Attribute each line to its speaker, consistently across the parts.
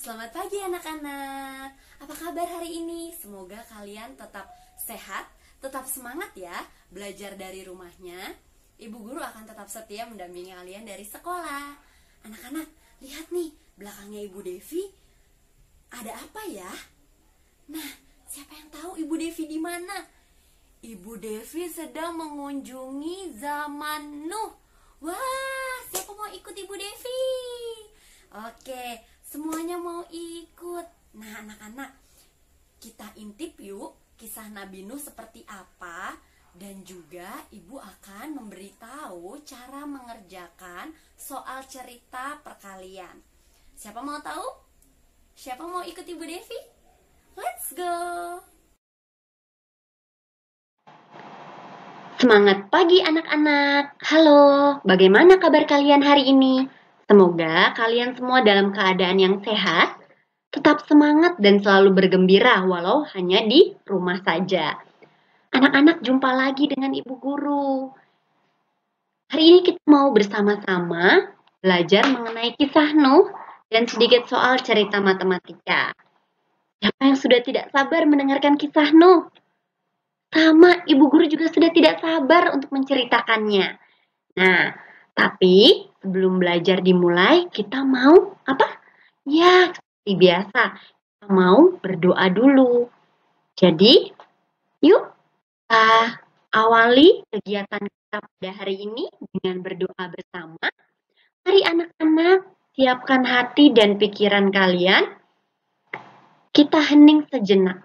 Speaker 1: Selamat pagi anak-anak. Apa kabar hari ini? Semoga kalian tetap sehat, tetap semangat ya belajar dari rumahnya. Ibu guru akan tetap setia mendampingi kalian dari sekolah. Anak-anak, lihat nih, belakangnya Ibu Devi ada apa ya? Nah, siapa yang tahu Ibu Devi di mana? Ibu Devi sedang mengunjungi zaman Nuh. Wah, siapa mau ikut Ibu Devi? Oke, semuanya mau ikut. Nah, anak-anak, kita intip yuk kisah Nabi Nuh seperti apa. Dan juga ibu akan memberitahu cara mengerjakan soal cerita perkalian. Siapa mau tahu? Siapa mau ikut Ibu Devi? Let's go! Semangat pagi anak-anak. Halo, bagaimana kabar kalian hari ini? Semoga kalian semua dalam keadaan yang sehat, tetap semangat dan selalu bergembira walau hanya di rumah saja. Anak-anak, jumpa lagi dengan Ibu Guru. Hari ini kita mau bersama-sama belajar mengenai kisah Nuh dan sedikit soal cerita matematika. Siapa yang sudah tidak sabar mendengarkan kisah Nuh? Sama, Ibu Guru juga sudah tidak sabar untuk menceritakannya. Nah, tapi sebelum belajar dimulai, kita mau apa? Ya, seperti biasa, kita mau berdoa dulu. Jadi, yuk kita awali kegiatan kita pada hari ini dengan berdoa bersama. Mari anak-anak, siapkan hati dan pikiran kalian. Kita hening sejenak.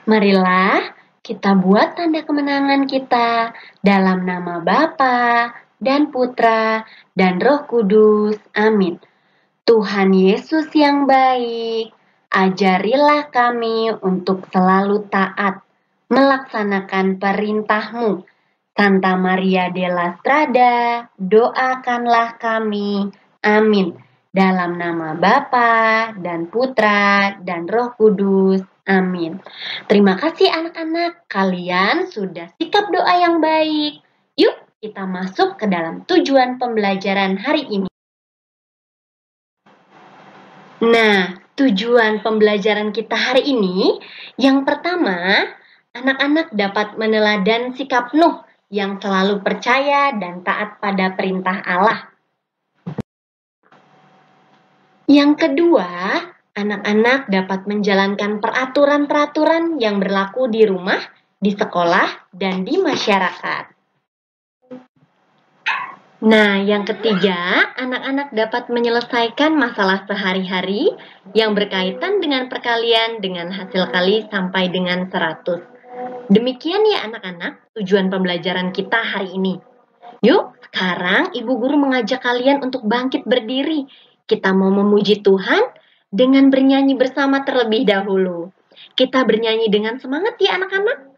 Speaker 1: Marilah kita buat tanda kemenangan kita dalam nama Bapa dan Putra dan Roh Kudus. Amin. Tuhan Yesus yang baik, ajarilah kami untuk selalu taat melaksanakan perintah-Mu. Santa Maria della Strada, doakanlah kami. Amin. Dalam nama Bapa dan Putra dan Roh Kudus. Amin. Terima kasih anak-anak, kalian sudah sikap doa yang baik. Yuk kita masuk ke dalam tujuan pembelajaran hari ini. Nah, tujuan pembelajaran kita hari ini, yang pertama, anak-anak dapat meneladan sikap Nuh yang selalu percaya dan taat pada perintah Allah. Yang kedua, anak-anak dapat menjalankan peraturan-peraturan yang berlaku di rumah, di sekolah, dan di masyarakat. Nah, yang ketiga, anak-anak dapat menyelesaikan masalah sehari-hari yang berkaitan dengan perkalian dengan hasil kali sampai dengan 100. Demikian ya anak-anak, tujuan pembelajaran kita hari ini. Yuk, sekarang Ibu Guru mengajak kalian untuk bangkit berdiri. Kita mau memuji Tuhan dengan bernyanyi bersama terlebih dahulu. Kita bernyanyi dengan semangat ya anak-anak.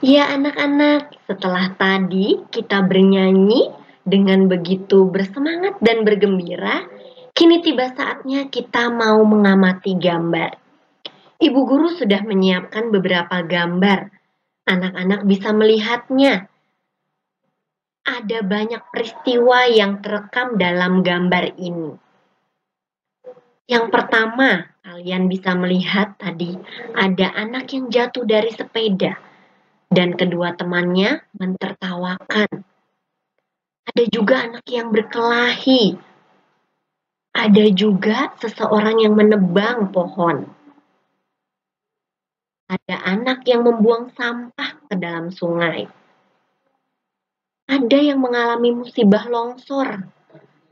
Speaker 1: Iya anak-anak, setelah tadi kita bernyanyi dengan begitu bersemangat dan bergembira, kini tiba saatnya kita mau mengamati gambar. Ibu guru sudah menyiapkan beberapa gambar. Anak-anak bisa melihatnya. Ada banyak peristiwa yang terekam dalam gambar ini. Yang pertama, kalian bisa melihat tadi ada anak yang jatuh dari sepeda dan kedua temannya mentertawakan. Ada juga anak yang berkelahi. Ada juga seseorang yang menebang pohon. Ada anak yang membuang sampah ke dalam sungai. Ada yang mengalami musibah longsor.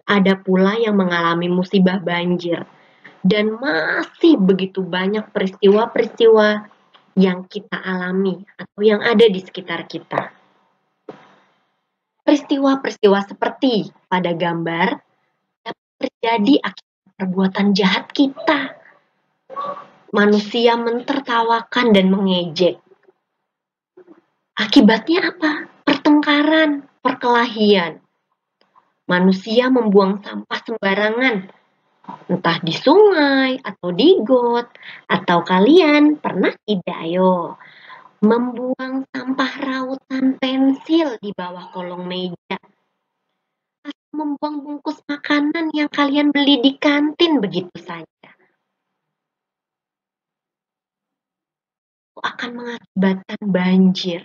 Speaker 1: Ada pula yang mengalami musibah banjir. Dan masih begitu banyak peristiwa-peristiwa yang kita alami atau yang ada di sekitar kita. Peristiwa-peristiwa seperti pada gambar dapat terjadi akibat perbuatan jahat kita. Manusia mentertawakan dan mengejek. Akibatnya apa? Pertengkaran, perkelahian. Manusia membuang sampah sembarangan, entah di sungai atau di got. Atau kalian pernah tidak ayo membuang sampah rautan pensil di bawah kolong meja? Atau membuang bungkus makanan yang kalian beli di kantin begitu saja? Itu akan mengakibatkan banjir.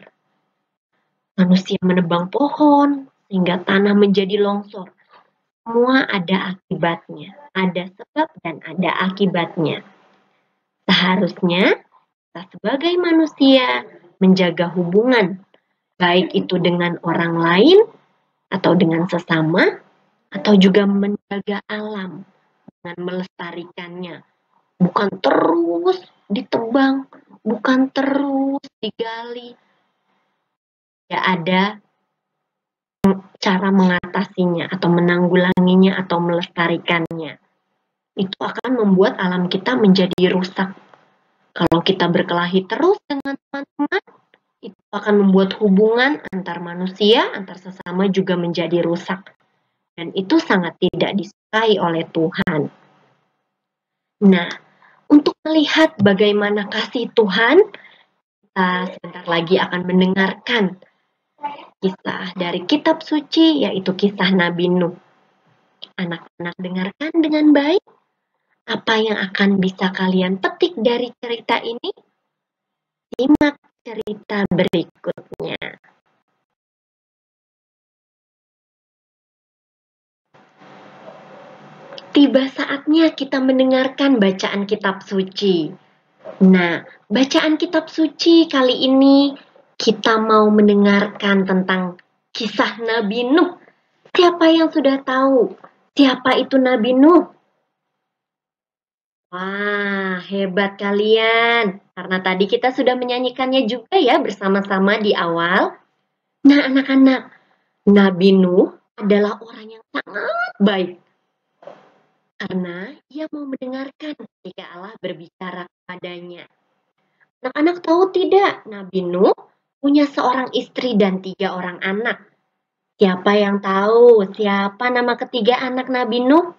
Speaker 1: Manusia menebang pohon sehingga tanah menjadi longsor. Semua ada akibatnya, ada sebab dan ada akibatnya. Seharusnya kita sebagai manusia menjaga hubungan, baik itu dengan orang lain atau dengan sesama, atau juga menjaga alam dengan melestarikannya. Bukan terus ditebang, bukan terus digali. Ya ada cara mengatasinya atau menanggulanginya atau melestarikannya. Itu akan membuat alam kita menjadi rusak. Kalau kita berkelahi terus dengan teman-teman, itu akan membuat hubungan antar manusia, antar sesama juga menjadi rusak. Dan itu sangat tidak disukai oleh Tuhan. Nah, untuk melihat bagaimana kasih Tuhan, kita sebentar lagi akan mendengarkan kisah dari kitab suci, yaitu kisah Nabi Nuh. Anak-anak dengarkan dengan baik. Apa yang akan bisa kalian petik dari cerita ini? Simak cerita berikutnya. Tiba saatnya kita mendengarkan bacaan kitab suci. Nah, bacaan kitab suci kali ini kita mau mendengarkan tentang kisah Nabi Nuh. Siapa yang sudah tahu siapa itu Nabi Nuh? Wah, hebat kalian. Karena tadi kita sudah menyanyikannya juga ya bersama-sama di awal. Nah, anak-anak, Nabi Nuh adalah orang yang sangat baik. Karena ia mau mendengarkan ketika Allah berbicara kepadanya. Anak-anak tahu tidak, Nabi Nuh punya seorang istri dan 3 orang anak. Siapa yang tahu siapa nama ketiga anak Nabi Nuh?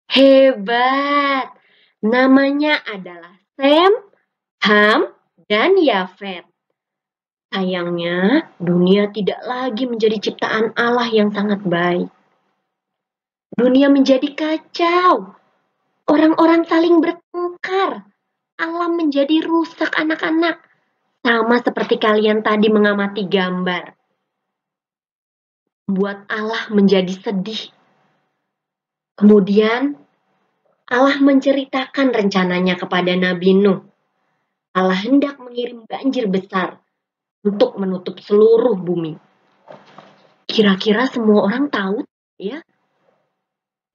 Speaker 1: Hebat! Namanya adalah Sem, Ham, dan Yafet. Sayangnya, dunia tidak lagi menjadi ciptaan Allah yang sangat baik. Dunia menjadi kacau. Orang-orang saling bertengkar. Alam menjadi rusak anak-anak. Sama seperti kalian tadi mengamati gambar. Membuat Allah menjadi sedih. Kemudian Allah menceritakan rencananya kepada Nabi Nuh. Allah hendak mengirim banjir besar untuk menutup seluruh bumi. Kira-kira semua orang tahu ya?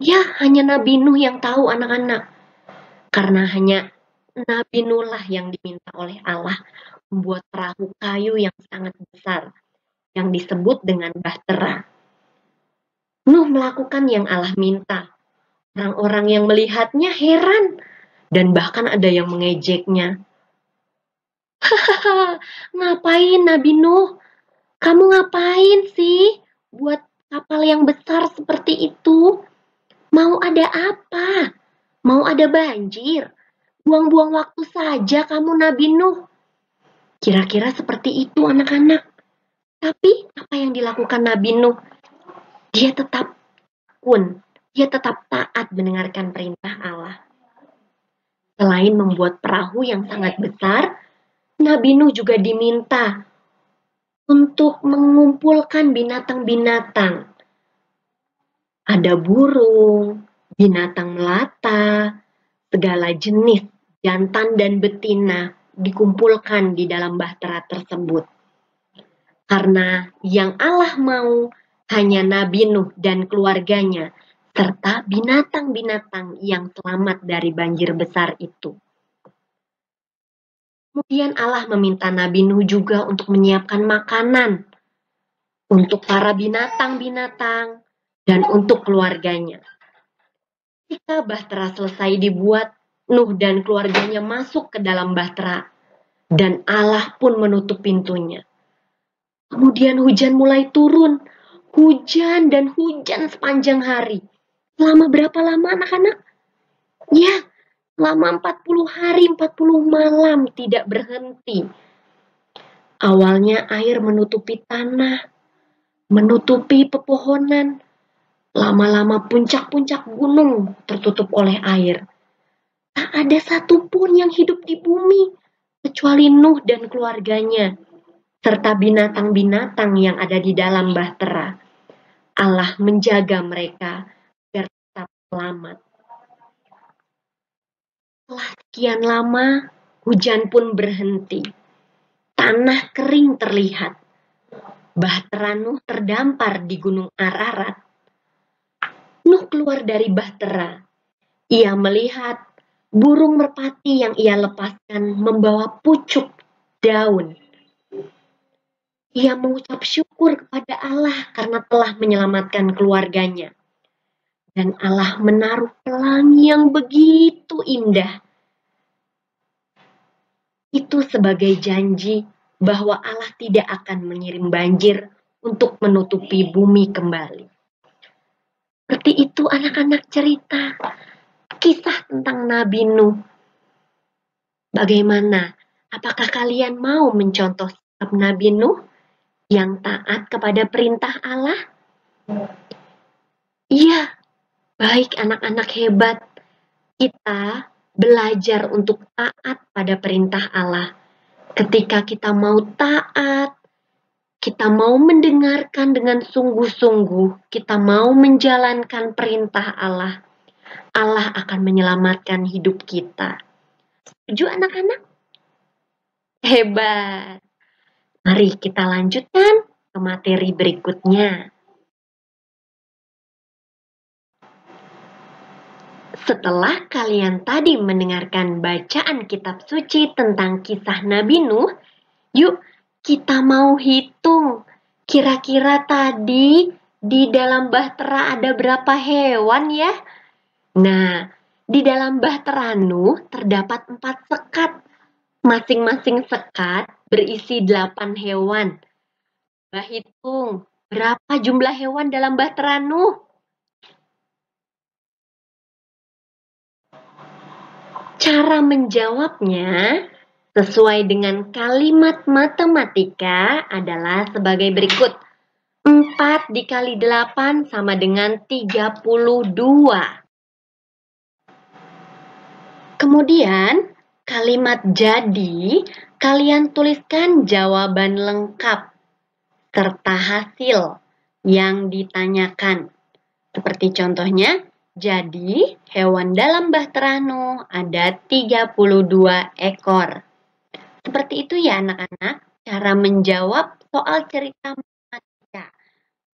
Speaker 1: Ya, hanya Nabi Nuh yang tahu anak-anak. Karena hanya Nabi Nuh lah yang diminta oleh Allah membuat perahu kayu yang sangat besar yang disebut dengan bahtera. Nuh melakukan yang Allah minta. Orang-orang yang melihatnya heran dan bahkan ada yang mengejeknya. Ngapain Nabi Nuh? Kamu ngapain sih buat kapal yang besar seperti itu? Mau ada apa? Mau ada banjir? Buang-buang waktu saja kamu Nabi Nuh. Kira-kira seperti itu anak-anak. Tapi apa yang dilakukan Nabi Nuh? Dia tetap dia tetap taat mendengarkan perintah Allah. Selain membuat perahu yang sangat besar, Nabi Nuh juga diminta untuk mengumpulkan binatang-binatang. Ada burung, binatang melata, segala jenis jantan dan betina dikumpulkan di dalam bahtera tersebut. Karena yang Allah mau hanya Nabi Nuh dan keluarganya, serta binatang-binatang yang selamat dari banjir besar itu. Kemudian Allah meminta Nabi Nuh juga untuk menyiapkan makanan untuk para binatang-binatang dan untuk keluarganya. Ketika bahtera selesai dibuat, Nuh dan keluarganya masuk ke dalam bahtera dan Allah pun menutup pintunya. Kemudian hujan mulai turun. Hujan dan hujan sepanjang hari. Selama berapa lama anak-anak? Ya, selama 40 hari, 40 malam tidak berhenti. Awalnya air menutupi tanah, menutupi pepohonan. Lama-lama puncak-puncak gunung tertutup oleh air. Tak ada satupun yang hidup di bumi, kecuali Nuh dan keluarganya, serta binatang-binatang yang ada di dalam bahtera. Allah menjaga mereka agar tetap selamat. Setelah sekian lama, hujan pun berhenti. Tanah kering terlihat. Bahtera Nuh terdampar di gunung Ararat. Nuh keluar dari bahtera. Ia melihat burung merpati yang ia lepaskan membawa pucuk daun. Ia mengucap syukur kepada Allah karena telah menyelamatkan keluarganya. Dan Allah menaruh pelangi yang begitu indah. Itu sebagai janji bahwa Allah tidak akan mengirim banjir untuk menutupi bumi kembali. Seperti itu anak-anak cerita. Kisah tentang Nabi Nuh. Bagaimana? Apakah kalian mau mencontoh sikap Nabi Nuh yang taat kepada perintah Allah? Iya, baik anak-anak hebat. Kita belajar untuk taat pada perintah Allah. Ketika kita mau taat, kita mau mendengarkan dengan sungguh-sungguh, kita mau menjalankan perintah Allah, Allah akan menyelamatkan hidup kita. Setuju anak-anak? Hebat. Mari kita lanjutkan ke materi berikutnya. Setelah kalian tadi mendengarkan bacaan kitab suci tentang kisah Nabi Nuh, yuk kita mau hitung. Kira-kira tadi di dalam bahtera ada berapa hewan ya? Nah, di dalam bahtera Nuh terdapat 4 sekat. Masing-masing sekat berisi 8 hewan. Coba hitung, berapa jumlah hewan dalam bahtera Nuh? Cara menjawabnya sesuai dengan kalimat matematika adalah sebagai berikut. 4 dikali 8 sama dengan 32. Kemudian, kalimat jadi, kalian tuliskan jawaban lengkap serta hasil yang ditanyakan. Seperti contohnya, jadi hewan dalam bahtera Nuh ada 32 ekor. Seperti itu ya anak-anak, cara menjawab soal cerita matematika.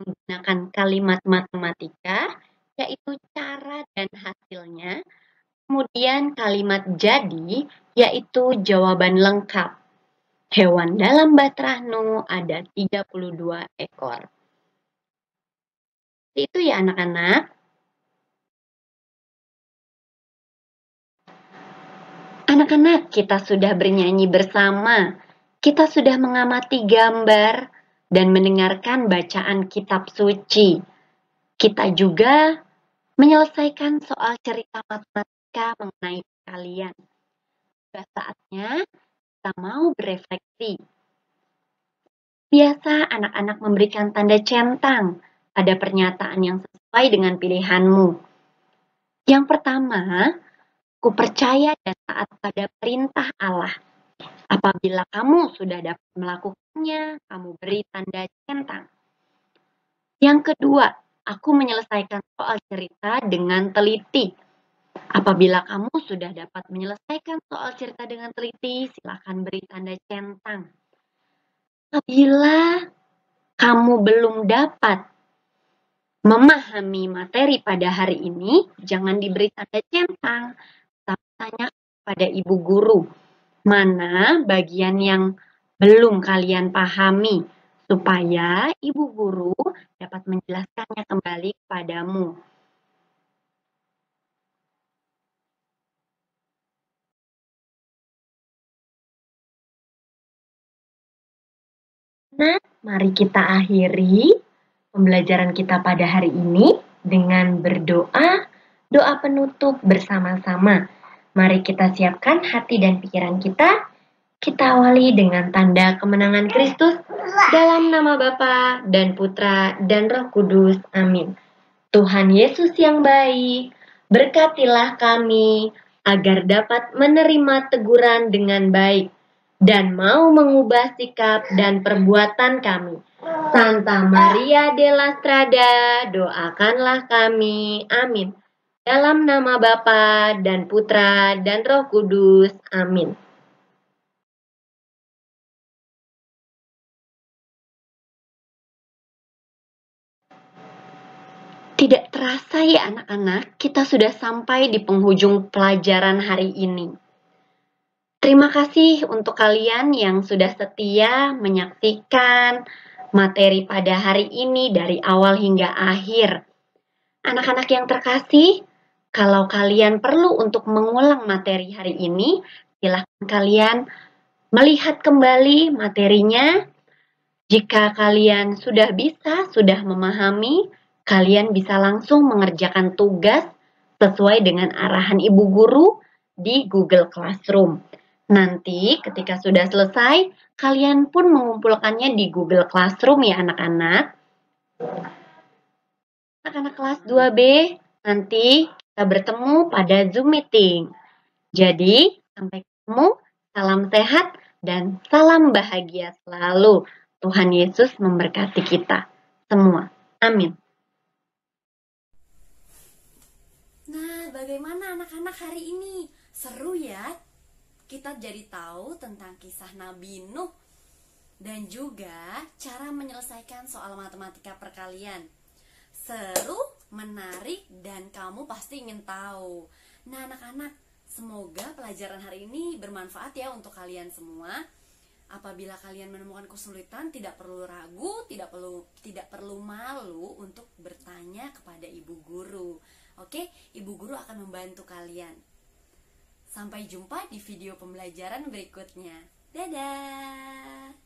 Speaker 1: Menggunakan kalimat matematika, yaitu cara dan hasilnya. Kemudian kalimat jadi, yaitu jawaban lengkap. Hewan dalam bahtera Nuh ada 32 ekor. Itu ya anak-anak. Anak-anak, kita sudah bernyanyi bersama. kita sudah mengamati gambar dan mendengarkan bacaan kitab suci. Kita juga menyelesaikan soal cerita matematika mengenai kalian. Sudah saatnya kita mau berefleksi. Biasa anak-anak memberikan tanda centang pada pernyataan yang sesuai dengan pilihanmu. Yang pertama, ku percaya dan taat pada perintah Allah. Apabila kamu sudah dapat melakukannya, kamu beri tanda centang. Yang kedua, aku menyelesaikan soal cerita dengan teliti. Apabila kamu sudah dapat menyelesaikan soal cerita dengan teliti, silakan beri tanda centang. Apabila kamu belum dapat memahami materi pada hari ini, jangan diberi tanda centang. Tapi tanya pada ibu guru, mana bagian yang belum kalian pahami, supaya ibu guru dapat menjelaskannya kembali kepadamu. Nah, mari kita akhiri pembelajaran kita pada hari ini dengan berdoa, doa penutup bersama-sama. Mari kita siapkan hati dan pikiran kita. Kita awali dengan tanda kemenangan Kristus dalam nama Bapa dan Putra dan Roh Kudus. Amin. Tuhan Yesus yang baik, berkatilah kami agar dapat menerima teguran dengan baik dan mau mengubah sikap dan perbuatan kami. Santa Maria della Strada, doakanlah kami. Amin. Dalam nama Bapa dan Putra dan Roh Kudus. Amin. Tidak terasa ya anak-anak, kita sudah sampai di penghujung pelajaran hari ini. Terima kasih untuk kalian yang sudah setia menyaksikan materi pada hari ini dari awal hingga akhir. Anak-anak yang terkasih, kalau kalian perlu untuk mengulang materi hari ini, silakan kalian melihat kembali materinya. Jika kalian sudah bisa, sudah memahami, kalian bisa langsung mengerjakan tugas sesuai dengan arahan ibu guru di Google Classroom. Nanti ketika sudah selesai, kalian pun mengumpulkannya di Google Classroom ya anak-anak. Anak-anak kelas 2B, nanti kita bertemu pada Zoom meeting. Jadi, sampai ketemu, salam sehat dan salam bahagia selalu. Tuhan Yesus memberkati kita semua. Amin.
Speaker 2: Nah, bagaimana anak-anak hari ini? Seru ya? Kita jadi tahu tentang kisah Nabi Nuh dan juga cara menyelesaikan soal matematika perkalian. Seru, menarik, dan kamu pasti ingin tahu. Nah, anak-anak, semoga pelajaran hari ini bermanfaat ya untuk kalian semua. Apabila kalian menemukan kesulitan, tidak perlu ragu, tidak perlu malu untuk bertanya kepada ibu guru. Oke, ibu guru akan membantu kalian. Sampai jumpa di video pembelajaran berikutnya. Dadah.